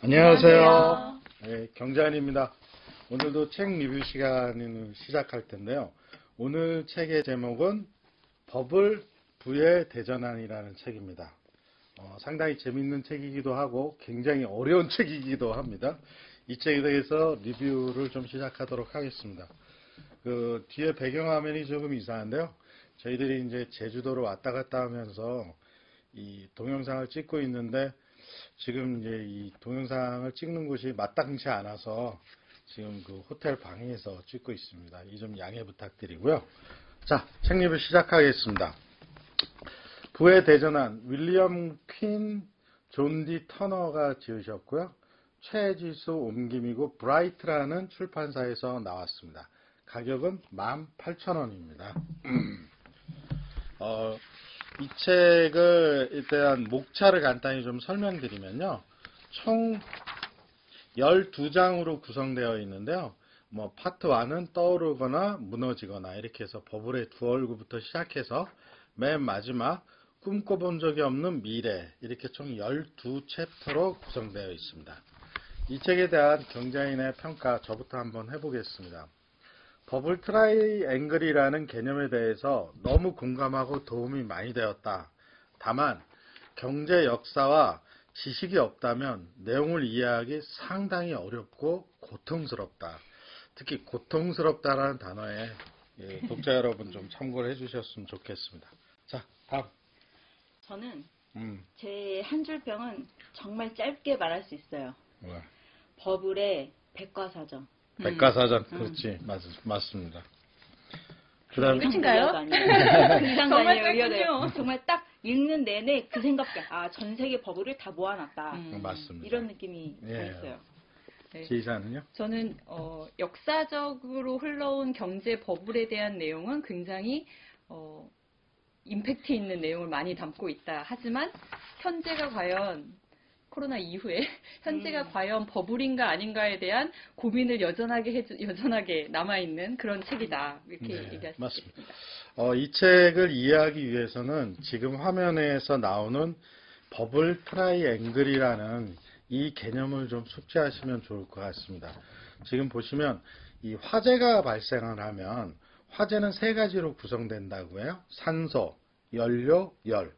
안녕하세요. 네, 경자한입니다. 오늘도 책 리뷰 시간을 시작할 텐데요. 오늘 책의 제목은 버블 부의 대전환이라는 책입니다. 상당히 재밌는 책이기도 하고 굉장히 어려운 책이기도 합니다. 이 책에 대해서 리뷰를 좀 시작하도록 하겠습니다. 그 뒤에 배경화면이 조금 이상한데요. 저희들이 이제 제주도로 왔다 갔다 하면서 이 동영상을 찍고 있는데 지금 이제 이 동영상을 찍는 곳이 마땅치 않아서 지금 그 호텔 방에서 찍고 있습니다. 이 좀 양해 부탁드리고요. 자, 책 리뷰 시작하겠습니다. 부의 대전환, 윌리엄 퀸, 존 디 터너가 지으셨고요. 최지수 옮김이고 브라이트라는 출판사에서 나왔습니다. 가격은 18,000원입니다. 이 책을 일단 목차를 간단히 좀 설명드리면요. 총 12장으로 구성되어 있는데요. 파트 1은 떠오르거나 무너지거나 이렇게 해서 버블의 두 얼굴부터 시작해서 맨 마지막 꿈꿔본 적이 없는 미래 이렇게 총 12챕터로 구성되어 있습니다. 이 책에 대한 경자인의 평가 저부터 한번 해보겠습니다. 버블 트라이앵글이라는 개념에 대해서 너무 공감하고 도움이 많이 되었다. 다만 경제 역사와 지식이 없다면 내용을 이해하기 상당히 어렵고 고통스럽다. 특히 고통스럽다라는 단어에 독자 여러분 좀 참고를 해주셨으면 좋겠습니다. 자, 다음. 저는 제 한 줄 평은 정말 짧게 말할 수 있어요. 뭐야? 버블의 백과사전. 백과사전, 그렇지, 맞습니다. 그다음 끝인가요? 그 이상 아니에요. 정말 딱 읽는 내내 그 생각밖에. 전 세계 버블을 다 모아놨다. 맞습니다. 이런 느낌이 있어요. 네. 지휘자는요? 저는 역사적으로 흘러온 경제 버블에 대한 내용은 굉장히 임팩트 있는 내용을 많이 담고 있다. 하지만 현재가 과연 코로나 이후에 현재가 과연 버블인가 아닌가에 대한 고민을 여전하게 남아있는 그런 책이다. 이렇게 얘기할 수 맞습니다. 있습니다. 이 책을 이해하기 위해서는 지금 화면에서 나오는 버블 트라이앵글이라는 이 개념을 좀 숙지하시면 좋을 것 같습니다. 지금 보시면 이 화재가 발생을 하면 화재는 세 가지로 구성된다고 해요. 산소, 연료, 열.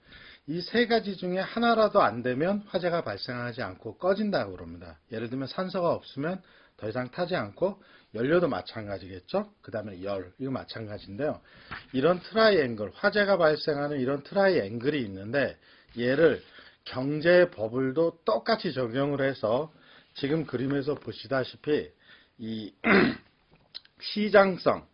이 세 가지 중에 하나라도 안 되면 화재가 발생하지 않고 꺼진다고 그럽니다. 예를 들면 산소가 없으면 더 이상 타지 않고 연료도 마찬가지겠죠. 그 다음에 열, 이거 마찬가지인데요. 이런 트라이앵글, 화재가 발생하는 이런 트라이앵글이 있는데 얘를 경제 버블도 똑같이 적용을 해서 지금 그림에서 보시다시피 이 시장성,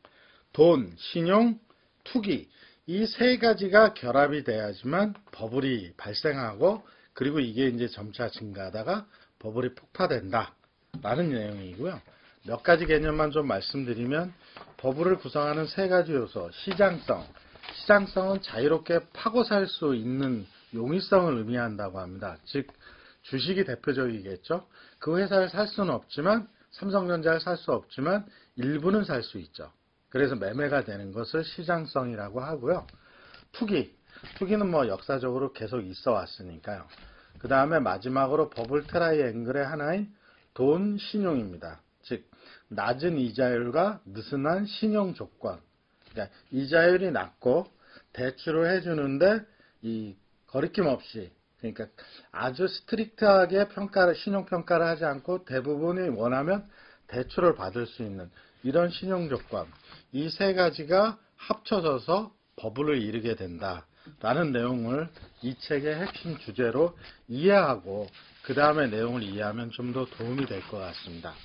돈, 신용, 투기 이 세 가지가 결합이 돼야지만 버블이 발생하고 그리고 이게 이제 점차 증가하다가 버블이 폭파된다 라는 내용이고요. 몇 가지 개념만 좀 말씀드리면 버블을 구성하는 세 가지 요소 시장성은 자유롭게 파고 살 수 있는 용이성을 의미한다고 합니다. 즉 주식이 대표적이겠죠. 그 회사를 살 수는 없지만 삼성전자를 살 수 없지만 일부는 살 수 있죠. 그래서 매매가 되는 것을 시장성이라고 하고요. 투기는 역사적으로 계속 있어 왔으니까요. 그 다음에 마지막으로 버블 트라이앵글의 하나인 돈, 신용입니다. 즉 낮은 이자율과 느슨한 신용 조건. 그러니까 이자율이 낮고 대출을 해주는데 이 거리낌 없이 그러니까 아주 스트릭트하게 신용 평가를 하지 않고 대부분이 원하면 대출을 받을 수 있는 이런 신용 조건. 이 세 가지가 합쳐져서 버블을 이루게 된다라는 내용을 이 책의 핵심 주제로 이해하고 그 다음에 내용을 이해하면 좀 더 도움이 될 것 같습니다.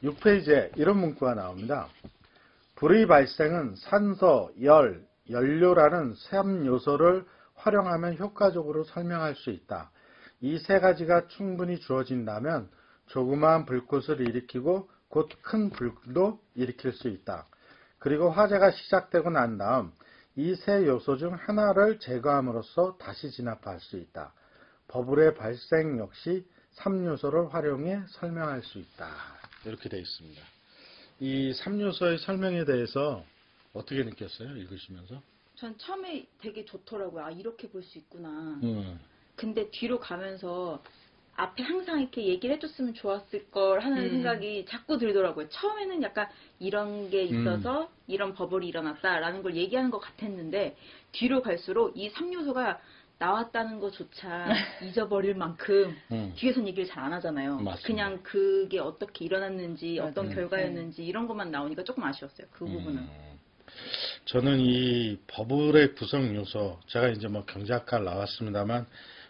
6페이지에 이런 문구가 나옵니다. 불의 발생은 산소, 열, 연료라는 3요소를 활용하면 효과적으로 설명할 수 있다. 이 세 가지가 충분히 주어진다면 조그마한 불꽃을 일으키고 곧 큰 불도 일으킬 수 있다. 그리고 화재가 시작되고 난 다음 이 세 요소 중 하나를 제거함으로써 다시 진압할 수 있다. 버블의 발생 역시 3요소를 활용해 설명할 수 있다. 이렇게 되어 있습니다. 이 3요소의 설명에 대해서 어떻게 느꼈어요? 읽으시면서? 전 처음에 되게 좋더라고요. 이렇게 볼 수 있구나. 근데 뒤로 가면서 앞에 항상 이렇게 얘기를 해줬으면 좋았을 걸 하는 생각이 자꾸 들더라고요. 처음에는 약간 이런 게 있어서 이런 버블이 일어났다라는 걸 얘기하는 것 같았는데 뒤로 갈수록 이 3요소가 나왔다는 것조차 잊어버릴 만큼 뒤에선 얘기를 잘 안 하잖아요. 맞습니다. 그냥 그게 어떻게 일어났는지 어떤 결과였는지 이런 것만 나오니까 조금 아쉬웠어요. 그 부분은. 저는 이 버블의 구성 요소, 제가 이제 뭐 경제학과를 나왔습니다만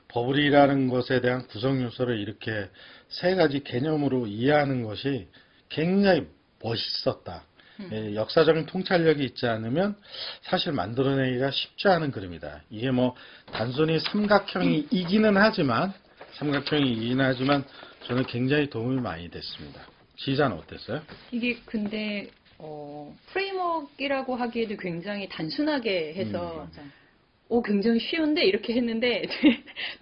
버블이라는 것에 대한 구성 요소를 이렇게 세 가지 개념으로 이해하는 것이 굉장히 멋있었다. 예, 역사적인 통찰력이 있지 않으면 사실 만들어내기가 쉽지 않은 그림이다. 이게 뭐 단순히 삼각형이기는 하지만 저는 굉장히 도움이 많이 됐습니다. 지휘자는 어땠어요? 이게 근데 프레임워크라고 하기에도 굉장히 단순하게 해서 굉장히 쉬운데 이렇게 했는데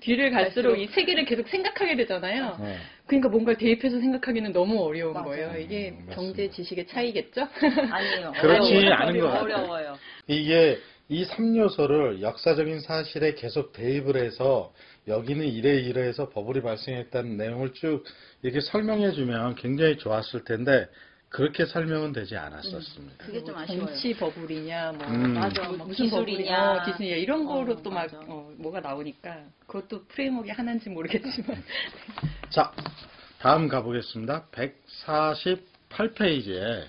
뒤를 갈수록 이 세 개를 계속 생각하게 되잖아요. 그러니까 뭔가 대입해서 생각하기는 너무 어려운 거예요. 이게 맞습니다. 경제 지식의 차이겠죠? 아니에요. 그렇지 않은 것 같아요. 어려워요. 이게 이 3요소를 역사적인 사실에 계속 대입을 해서 여기는 이래해서 버블이 발생했다는 내용을 쭉 이렇게 설명해 주면 굉장히 좋았을 텐데 그렇게 설명은 되지 않았었습니다. 그게 좀 아쉬워요. 정치 버블이냐, 맞아. 무슨 기술이냐. 버블이냐, 기술이냐 이런 거로 또 막 맞아. 뭐가 나오니까 그것도 프레임워크가 하나인지 모르겠지만 자, 다음 가보겠습니다. 148페이지에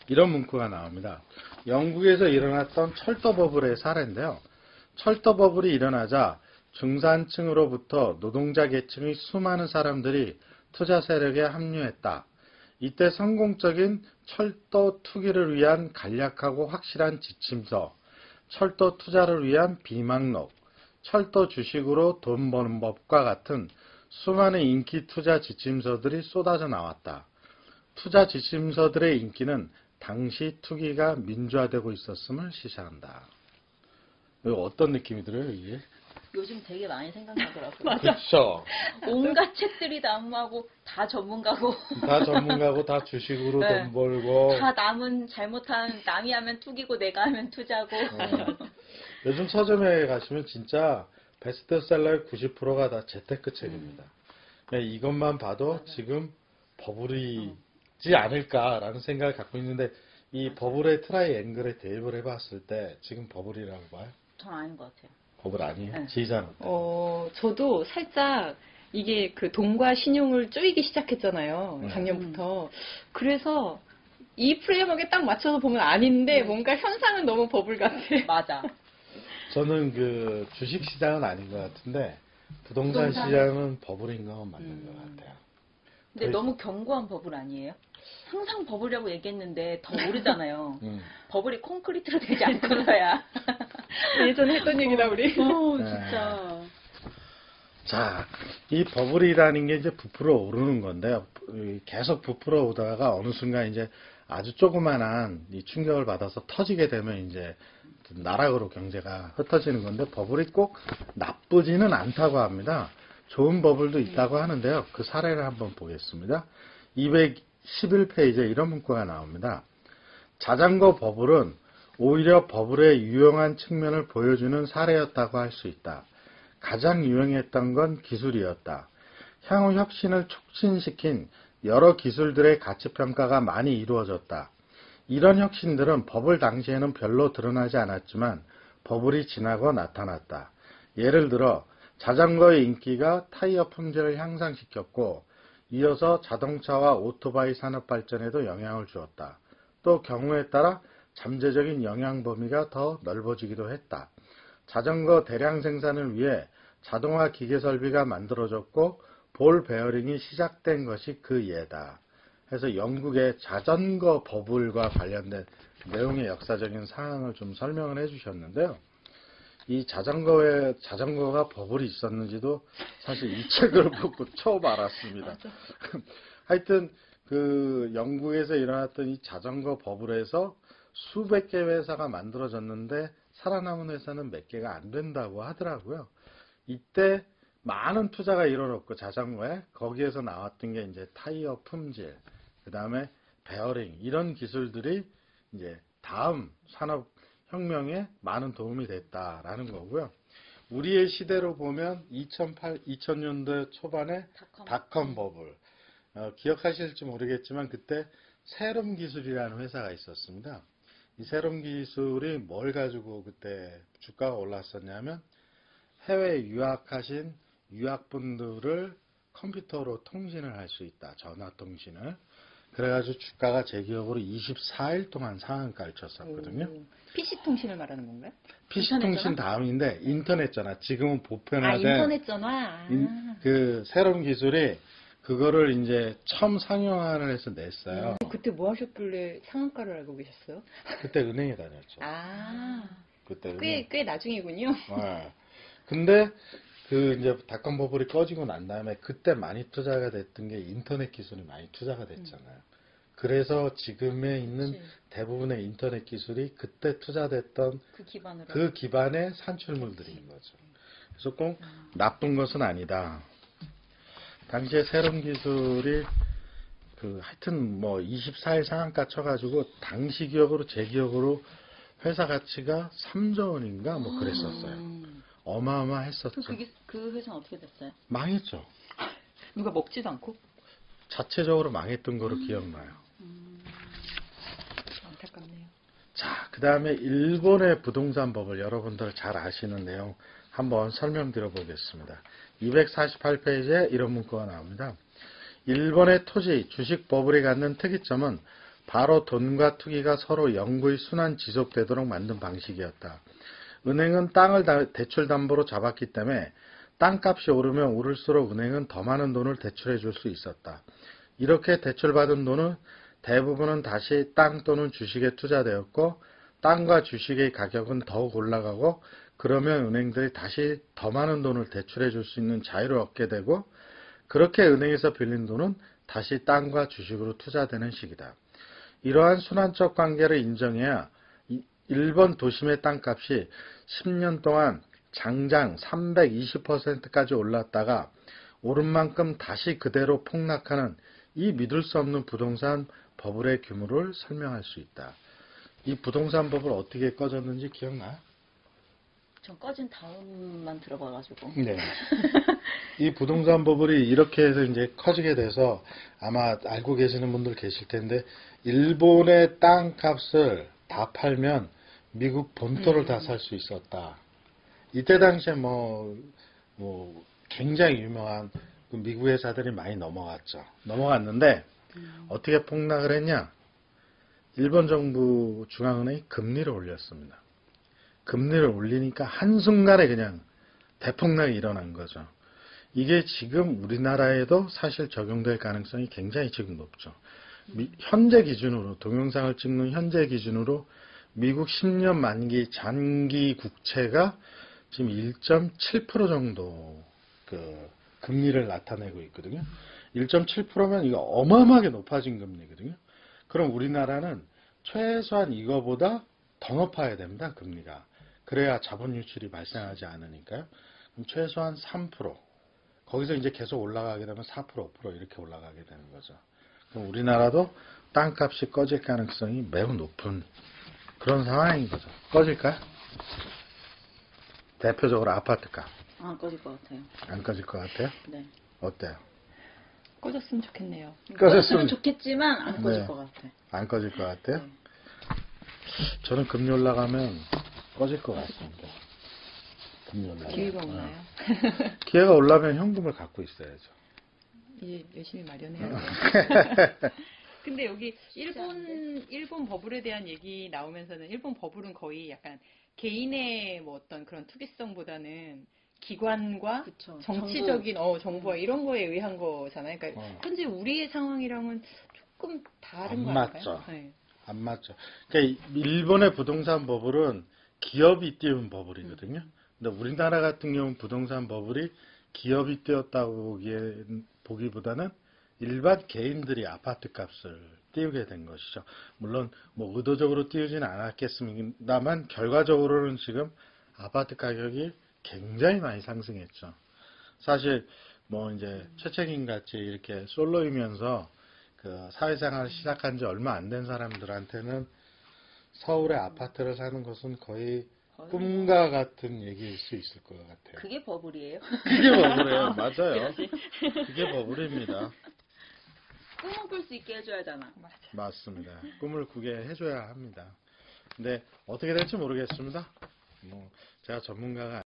이런 문구가 나옵니다. 영국에서 일어났던 철도 버블의 사례인데요. 철도 버블이 일어나자 중산층으로부터 노동자 계층의 수많은 사람들이 투자 세력에 합류했다. 이때 성공적인 철도 투기를 위한 간략하고 확실한 지침서, 철도 투자를 위한 비망록, 철도 주식으로 돈 버는 법과 같은 수많은 인기 투자 지침서들이 쏟아져 나왔다. 투자 지침서들의 인기는 당시 투기가 민주화되고 있었음을 시사한다. 이거 어떤 느낌이 들어요, 이게? 요즘 되게 많이 생각나더라고요. 그렇죠. 온갖 책들이 난무하고 다 전문가고 다 전문가고 다 주식으로 네. 돈 벌고. 다 남은 잘못한 남이 하면 투기고 내가 하면 투자고. 요즘 서점에 가시면 진짜 베스트셀러의 90%가 다 재테크 책입니다. 이것만 봐도 지금 버블이지 않을까라는 생각을 갖고 있는데 이 버블의 트라이앵글에 대입을 해봤을 때 지금 버블이라고 봐요? 전 아닌 것 같아요. 버블 아니에요? 네. 지휘자는 어때요? 저도 살짝 이게 그 돈과 신용을 쪼이기 시작했잖아요. 네. 작년부터. 그래서 이 프레임워크에 딱 맞춰서 보면 아닌데 뭔가 현상은 너무 버블 같아. 맞아. 저는 그 주식 시장은 아닌 것 같은데 부동산 시장은 버블인 건 맞는 것 같아요. 근데 너무 견고한 버블 아니에요? 항상 버블이라고 얘기했는데 더 오르잖아요. 버블이 콘크리트로 되지 않고서야. 예전에 했던 얘기다 우리. 진짜. 자, 이 버블이라는 게 이제 부풀어 오르는 건데요. 계속 부풀어 오다가 어느 순간 이제 아주 조그만한 이 충격을 받아서 터지게 되면 이제 나락으로 경제가 흩어지는 건데 버블이 꼭 나쁘지는 않다고 합니다. 좋은 버블도 있다고 하는데요. 그 사례를 한번 보겠습니다. 211페이지에 이런 문구가 나옵니다. 자전거 버블은 오히려 버블의 유용한 측면을 보여주는 사례였다고 할 수 있다. 가장 유용했던 건 기술이었다. 향후 혁신을 촉진시킨 여러 기술들의 가치평가가 많이 이루어졌다. 이런 혁신들은 버블 당시에는 별로 드러나지 않았지만 버블이 지나고 나타났다. 예를 들어 자전거의 인기가 타이어 품질을 향상시켰고 이어서 자동차와 오토바이 산업 발전에도 영향을 주었다. 또 경우에 따라 잠재적인 영향 범위가 더 넓어지기도 했다. 자전거 대량 생산을 위해 자동화 기계 설비가 만들어졌고 볼 베어링이 시작된 것이 그 예다. 해서 영국의 자전거 버블과 관련된 내용의 역사적인 사항을 좀 설명을 해주셨는데요. 이 자전거가 버블이 있었는지도 사실 이 책을 보고 처음 알았습니다. 하여튼 그 영국에서 일어났던 이 자전거 버블에서 수백 개 회사가 만들어졌는데 살아남은 회사는 몇 개가 안 된다고 하더라고요. 이때 많은 투자가 일어났고 자전거에 거기에서 나왔던 게 이제 타이어 품질, 그 다음에 베어링 이런 기술들이 이제 다음 산업 혁명에 많은 도움이 됐다라는 거고요. 우리의 시대로 보면 2000년대 초반에 닷컴 버블. 기억하실지 모르겠지만 그때 세럼 기술이라는 회사가 있었습니다. 이 세럼 기술이 뭘 가지고 그때 주가가 올랐었냐면 해외 유학하신 유학분들을 컴퓨터로 통신을 할 수 있다. 전화 통신을. 그래가지고 주가가 제 기억으로 24일 동안 상한가를 쳤었거든요. PC 통신을 말하는 건가요? PC 통신 다음인데 인터넷 전화. 지금은 보편화된 인터넷 전화. 그 새로운 기술이 그거를 이제 처음 상용화를 해서 냈어요. 그때 뭐 하셨길래 상한가를 알고 계셨어요? 그때 은행에 다녔죠. 그때 꽤 나중이군요. 네. 근데 그 이제 닷컴 버블이 꺼지고 난 다음에 그때 많이 투자가 됐던 게 인터넷 기술이 많이 투자가 됐잖아요. 그래서 지금에 있는 대부분의 인터넷 기술이 그때 투자됐던 그 기반의 산출물들인 거죠. 그래서 꼭 나쁜 것은 아니다. 당시에 새로운 기술이 하여튼 뭐 24일 상한가 쳐가지고 당시 기억으로 제 기억으로 회사 가치가 3조 원인가 뭐 그랬었어요. 어마어마했었죠. 그 회사는 어떻게 됐어요? 망했죠. 누가 먹지도 않고? 자체적으로 망했던 거로 기억나요. 안타깝네요. 자, 그 다음에 일본의 부동산 법을 여러분들 잘 아시는 내용 한번 설명드려 보겠습니다. 248페이지에 이런 문구가 나옵니다. 일본의 토지, 주식 버블이 갖는 특이점은 바로 돈과 투기가 서로 영구히 순환 지속되도록 만든 방식이었다. 은행은 땅을 대출 담보로 잡았기 때문에 땅값이 오르면 오를수록 은행은 더 많은 돈을 대출해 줄 수 있었다. 이렇게 대출받은 돈은 대부분은 다시 땅 또는 주식에 투자되었고 땅과 주식의 가격은 더욱 올라가고 그러면 은행들이 다시 더 많은 돈을 대출해 줄 수 있는 자유를 얻게 되고 그렇게 은행에서 빌린 돈은 다시 땅과 주식으로 투자되는 식이다. 이러한 순환적 관계를 인정해야 일본 도심의 땅값이 10년 동안 장장 320%까지 올랐다가 오른 만큼 다시 그대로 폭락하는 이 믿을 수 없는 부동산 버블의 규모를 설명할 수 있다. 이 부동산 버블 어떻게 꺼졌는지 기억나요? 전 꺼진 다음만 들어봐가지고. 네. 이 부동산 버블이 이렇게 해서 이제 커지게 돼서 아마 알고 계시는 분들 계실 텐데 일본의 땅값을 다 팔면 미국 본토를 다 살 수 있었다. 이때 당시에 뭐 굉장히 유명한 그 미국 회사들이 많이 넘어갔죠. 넘어갔는데 어떻게 폭락을 했냐? 일본 정부 중앙은행이 금리를 올렸습니다. 금리를 올리니까 한순간에 그냥 대폭락이 일어난 거죠. 이게 지금 우리나라에도 사실 적용될 가능성이 굉장히 지금 높죠. 현재 기준으로 동영상을 찍는 현재 기준으로 미국 10년 만기 장기 국채가 지금 1.7% 정도 그 금리를 나타내고 있거든요. 1.7%면 이거 어마어마하게 높아진 금리거든요. 그럼 우리나라는 최소한 이거보다 더 높아야 됩니다. 금리가. 그래야 자본 유출이 발생하지 않으니까요. 그럼 최소한 3%. 거기서 이제 계속 올라가게 되면 4%, 5% 이렇게 올라가게 되는 거죠. 그럼 우리나라도 땅값이 꺼질 가능성이 매우 높은 그런 상황인 거죠. 꺼질까요? 대표적으로 아파트값. 안 꺼질 것 같아요. 안 꺼질 것 같아요? 네. 어때요? 꺼졌으면 좋겠네요. 꺼졌으면 좋겠지만 안 꺼질 네. 것 같아. 안 꺼질 것 같아요? 네. 저는 금리 올라가면 꺼질 것 같습니다. 금리 올라가면. 기회가 없나요? 기회가 올라면 현금을 갖고 있어야죠. 이제 열심히 마련해야죠. 근데 여기 일본 버블에 대한 얘기 나오면서는 일본 버블은 거의 약간 개인의 뭐 어떤 그런 투기성보다는 기관과 그쵸. 정치적인 정부와 이런 거에 의한 거잖아요. 그러니까 현재 우리의 상황이랑은 조금 다른 안 거 아닌가요? 맞죠. 네. 안 맞죠. 그러니까 일본의 부동산 버블은 기업이 띄운 버블이거든요. 근데 우리나라 같은 경우는 부동산 버블이 기업이 띄웠다고 보기보다는 일반 개인들이 아파트 값을 띄우게 된 것이죠. 물론 뭐 의도적으로 띄우지는 않았겠습니다만 결과적으로는 지금 아파트 가격이 굉장히 많이 상승했죠. 사실 뭐 이제 최책임 같이 이렇게 솔로이면서 그 사회생활을 시작한 지 얼마 안 된 사람들한테는 서울의 아파트를 사는 것은 거의 꿈과 같은 얘기일 수 있을 것 같아요. 그게 버블이에요. 그게 버블이에요. 맞아요. 그게 버블입니다. 꿈은 꿀 수 있게 해줘야잖아. 맞아. 맞습니다. 꿈을 꾸게 해줘야 합니다. 근데 어떻게 될지 모르겠습니다. 뭐 제가 전문가가